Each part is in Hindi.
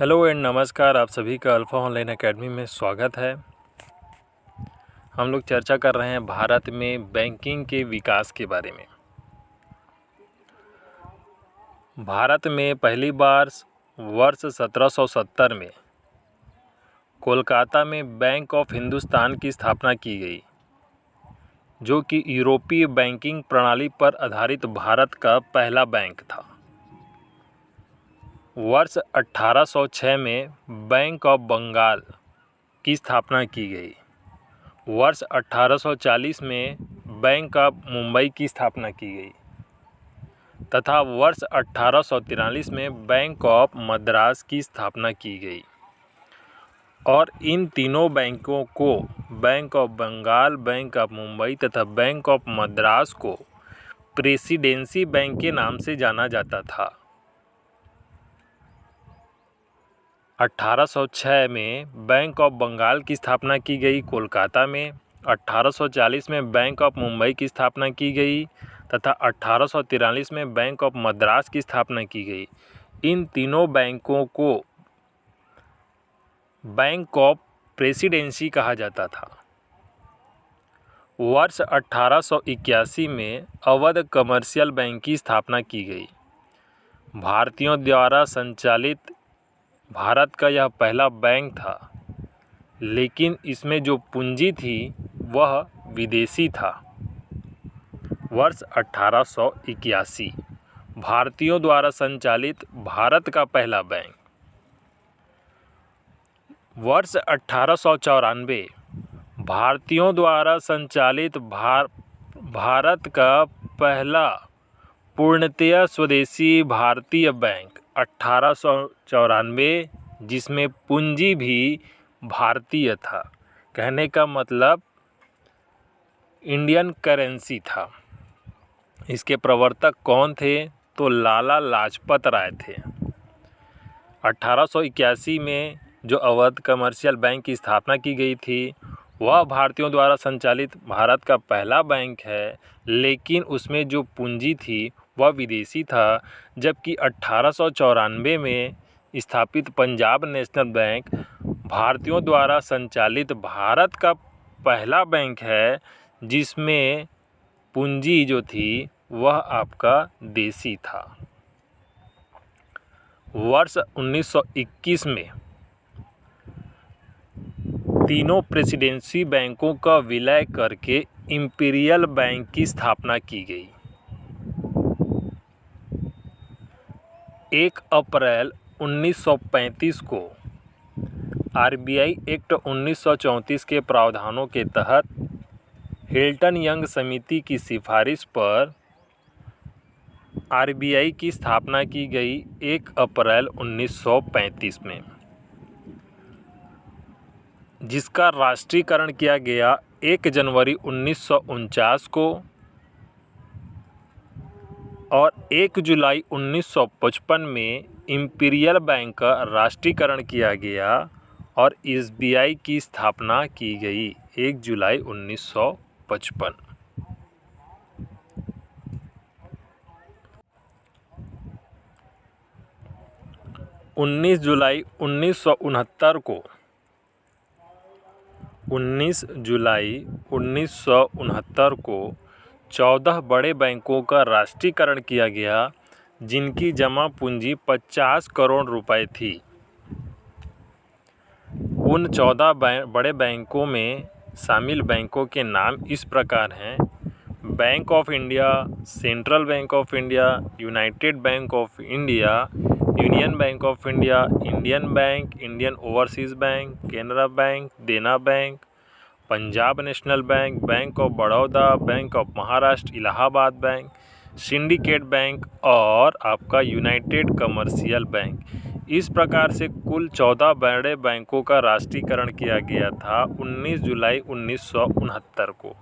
हेलो एंड नमस्कार। आप सभी का अल्फ़ा ऑनलाइन एकेडमी में स्वागत है। हम लोग चर्चा कर रहे हैं भारत में बैंकिंग के विकास के बारे में। भारत में पहली बार वर्ष 1770 में कोलकाता में बैंक ऑफ हिंदुस्तान की स्थापना की गई, जो कि यूरोपीय बैंकिंग प्रणाली पर आधारित भारत का पहला बैंक था। वर्ष 1806 में बैंक ऑफ बंगाल की स्थापना की गई। वर्ष 1840 में बैंक ऑफ मुंबई की स्थापना की गई तथा वर्ष 1843 में बैंक ऑफ मद्रास की स्थापना की गई। और इन तीनों बैंकों को bank of Bengal, bank of Mumbai तथा बैंक ऑफ मद्रास को प्रेसिडेंसी बैंक के नाम से जाना जाता था। 1806 में बैंक ऑफ बंगाल की स्थापना की गई कोलकाता में, 1840 में बैंक ऑफ मुंबई की स्थापना की गई तथा 1843 में बैंक ऑफ मद्रास की स्थापना की गई। इन तीनों बैंकों को बैंक ऑफ प्रेसिडेंसी कहा जाता था। वर्ष 1881 में अवध कमर्शियल बैंक की स्थापना की गई। भारतीयों द्वारा संचालित भारत का यह पहला बैंक था, लेकिन इसमें जो पूंजी थी वह विदेशी था। वर्ष 1881 भारतीयों द्वारा संचालित भारत का पहला बैंक। वर्ष 1894 भारतीयों द्वारा संचालित भारत का पहला पूर्णतया स्वदेशी भारतीय बैंक 1894, जिसमें पूंजी भी भारतीय था। कहने का मतलब इंडियन करेंसी था। इसके प्रवर्तक कौन थे? तो लाला लाजपत राय थे। 1881 में जो अवध कमर्शियल बैंक की स्थापना की गई थी, वह भारतीयों द्वारा संचालित भारत का पहला बैंक है, लेकिन उसमें जो पूंजी थी वह विदेशी था। जबकि 1894 में स्थापित पंजाब नेशनल बैंक भारतीयों द्वारा संचालित भारत का पहला बैंक है, जिसमें पूंजी जो थी वह आपका देसी था। वर्ष 1921 में तीनों प्रेसिडेंसी बैंकों का विलय करके इंपीरियल बैंक की स्थापना की गई। 1 अप्रैल 1935 को आरबीआई एक्ट 1934 के प्रावधानों के तहत हिल्टन यंग समिति की सिफारिश पर आरबीआई की स्थापना की गई 1 अप्रैल 1935 में, जिसका राष्ट्रीयकरण किया गया 1 जनवरी 1949 को और 1 जुलाई 1955 में इंपीरियल बैंक का राष्ट्रीयकरण किया गया और एसबीआई की स्थापना की गई 1 जुलाई 1955। उन्नीस जुलाई 1969 को 14 बड़े बैंकों का राष्ट्रीयकरण किया गया, जिनकी जमा पूंजी 50 करोड़ रुपए थी। उन 14 बड़े बैंकों में शामिल बैंकों के नाम इस प्रकार हैं: bank of India, central bank of India, united bank of India, union bank of India, Indian bank, Indian overseas bank, Canara bank, Dena bank, Punjab national bank, bank of Baroda, bank of Maharashtra, Allahabad bank, syndicate bank और आपका यूनाइटेड कमर्शियल बैंक। इस प्रकार से कुल 14 बड़े बैंकों का राष्ट्रीयकरण किया गया था 19 जुलाई 1969 को।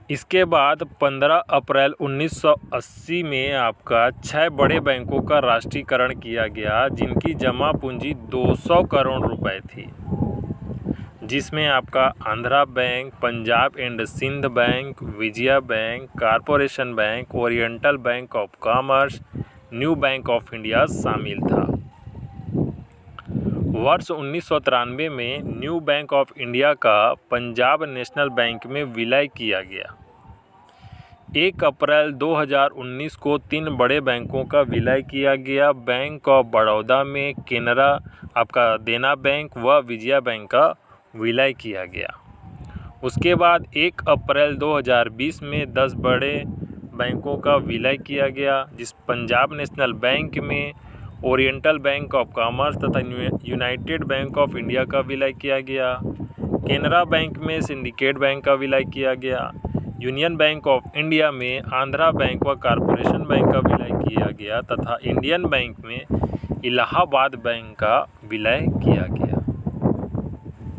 इसके बाद 15 अप्रैल 1980 में आपका 6 बड़े बैंकों का राष्ट्रीयकरण किया गया, जिनकी जमा पूंजी 200 करोड़ रुपए थी, जिसमें आपका Andhra bank, Punjab and Sind bank, Vijaya bank, corporation bank, oriental bank of commerce, new bank of India शामिल था। वर्ष 1993 में न्यू बैंक ऑफ इंडिया का पंजाब नेशनल बैंक में विलय किया गया। 1 अप्रैल 2019 को 3 बड़े बैंकों का विलय किया गया। बैंक ऑफ बड़ौदा में केनरा देना बैंक व विजया बैंक का विलय किया गया। उसके बाद 1 अप्रैल 2020 में 10 बड़े बैंकों का विलय किया गया, जिस पंजाब नेशनल बैंक में ओरिएंटल बैंक ऑफ कॉमर्स तथा यूनाइटेड बैंक ऑफ इंडिया का विलय किया गया। केनरा बैंक में सिंडिकेट बैंक का विलय किया गया। यूनियन बैंक ऑफ इंडिया में आंध्रा बैंक व कॉरपोरेशन बैंक का विलय किया गया तथा इंडियन बैंक में इलाहाबाद बैंक का विलय किया गया।